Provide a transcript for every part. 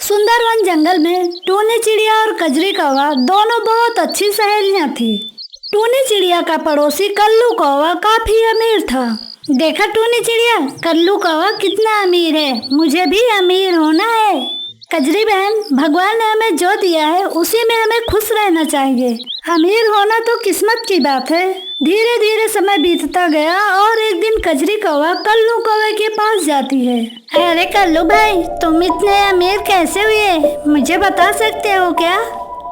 सुंदरवन जंगल में टूनी चिड़िया और कजरी कौवा दोनों बहुत अच्छी सहेलियां थी। टूनी चिड़िया का पड़ोसी कल्लू कौवा काफी अमीर था। देखा टूनी चिड़िया, कल्लू कौवा कितना अमीर है, मुझे भी अमीर होना है। कजरी बहन, भगवान ने हमें जो दिया है उसी में हमें खुश रहना चाहिए। अमीर होना तो किस्मत की बात है। धीरे धीरे समय बीतता गया और एक दिन कजरी कौवा कल्लू कौवे के पास जाती है। अरे कल्लू भाई, तुम इतने अमीर कैसे हुए, मुझे बता सकते हो क्या?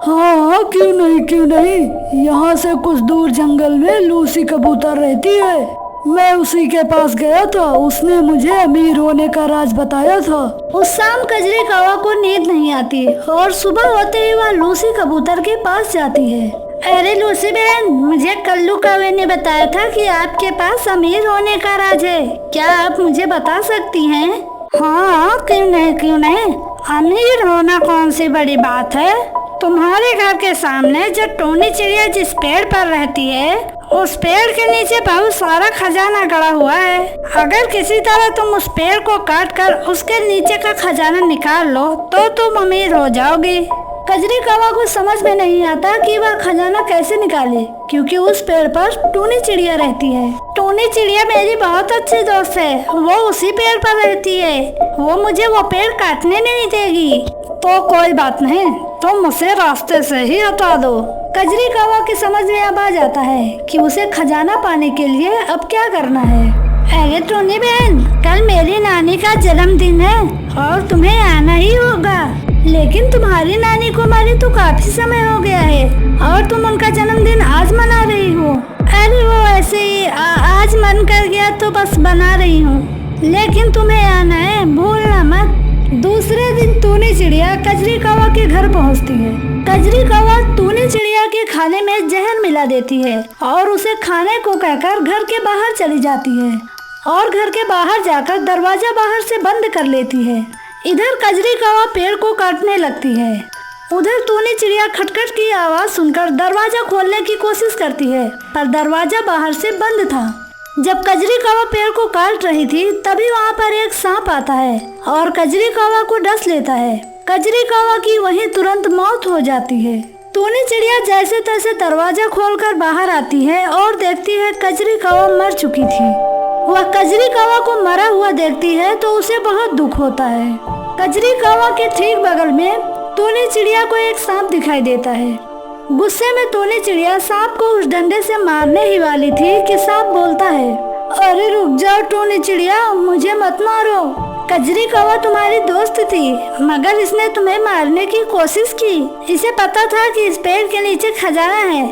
हाँ, क्यों नहीं। यहाँ से कुछ दूर जंगल में लूसी कबूतर रहती है। मैं उसी के पास गया था, उसने मुझे अमीर होने का राज बताया था। उस शाम कजरी कौवा को नींद नहीं आती और सुबह होते ही वह लूसी कबूतर के पास जाती है। अरे लूसी बहन, मुझे कल्लू कौवे ने बताया था कि आपके पास अमीर होने का राज है, क्या आप मुझे बता सकती हैं? हाँ, क्यों नहीं। अमीर होना कौन सी बड़ी बात है। तुम्हारे घर के सामने जो टूनी चिड़िया जिस पेड़ पर रहती है, उस पेड़ के नीचे बहुत सारा खजाना गड़ा हुआ है। अगर किसी तरह तुम उस पेड़ को काट कर उसके नीचे का खजाना निकाल लो तो तुम अमीर हो जाओगी। कजरी कौवा को समझ में नहीं आता कि वह खजाना कैसे निकाले, क्योंकि उस पेड़ पर टूनी चिड़िया रहती है। टूनी चिड़िया मेरी बहुत अच्छी दोस्त है, वो उसी पेड़ पर रहती है, वो मुझे वो पेड़ काटने नहीं देगी। तो कोई बात नहीं, तुम उसे रास्ते से ही हटा दो। कजरी कौवा की समझ में अब आ जाता है कि उसे खजाना पाने के लिए अब क्या करना है। अरे टूनी बहन, कल मेरी नानी का जन्मदिन है और तुम्हें आना ही होगा। लेकिन तुम्हारी नानी को मरे तो काफी समय हो गया है और तुम उनका जन्मदिन आज मना रही हो। अरे वो ऐसे ही आज मन कर गया तो बस बना रही हूँ, लेकिन तुम्हें आना है, भूलना मत। दूसरे दिन टूनी चिड़िया कजरी कौवा के घर पहुँचती है। कजरी कौवा टूनी चिड़िया के खाने में जहर मिला देती है और उसे खाने को कहकर घर के बाहर चली जाती है और घर के बाहर जाकर दरवाजा बाहर से बंद कर लेती है। इधर कजरी कौवा पेड़ को काटने लगती है, उधर टूनी चिड़िया खटखट की आवाज सुनकर दरवाजा खोलने की कोशिश करती है, पर दरवाजा बाहर से बंद था। जब कजरी कौवा पेड़ को काट रही थी तभी वहाँ पर एक सांप आता है और कजरी कौवा को डस लेता है। कजरी कौवा की वहीं तुरंत मौत हो जाती है। टूनी चिड़िया जैसे तैसे दरवाजा खोलकर बाहर आती है और देखती है कजरी कौवा मर चुकी थी। वह कजरी कौवा को मरा हुआ देखती है तो उसे बहुत दुख होता है। कजरी कौवा के ठीक बगल में टूनी चिड़िया को एक सांप दिखाई देता है। गुस्से में टूनी चिड़िया सांप को उस डंडे से मारने ही वाली थी कि सांप बोलता है, अरे रुक जाओ टूनी चिड़िया, मुझे मत मारो। कजरी कौवा तुम्हारी दोस्त थी, मगर इसने तुम्हें मारने की कोशिश की। इसे पता था कि इस पेड़ के नीचे खजाना है,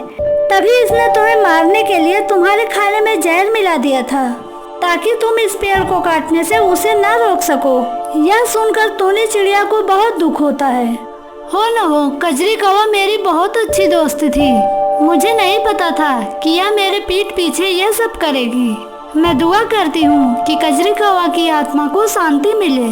तभी इसने तुम्हें मारने के लिए तुम्हारे खाने में जहर मिला दिया था, ताकि तुम इस पेड़ को काटने से उसे न रोक सको। यह सुनकर टूनी चिड़िया को बहुत दुख होता है। हो न हो, कजरी कौवा मेरी बहुत अच्छी दोस्त थी, मुझे नहीं पता था कि यह मेरे पीठ पीछे यह सब करेगी। मैं दुआ करती हूँ कि कजरी कौवा की आत्मा को शांति मिले।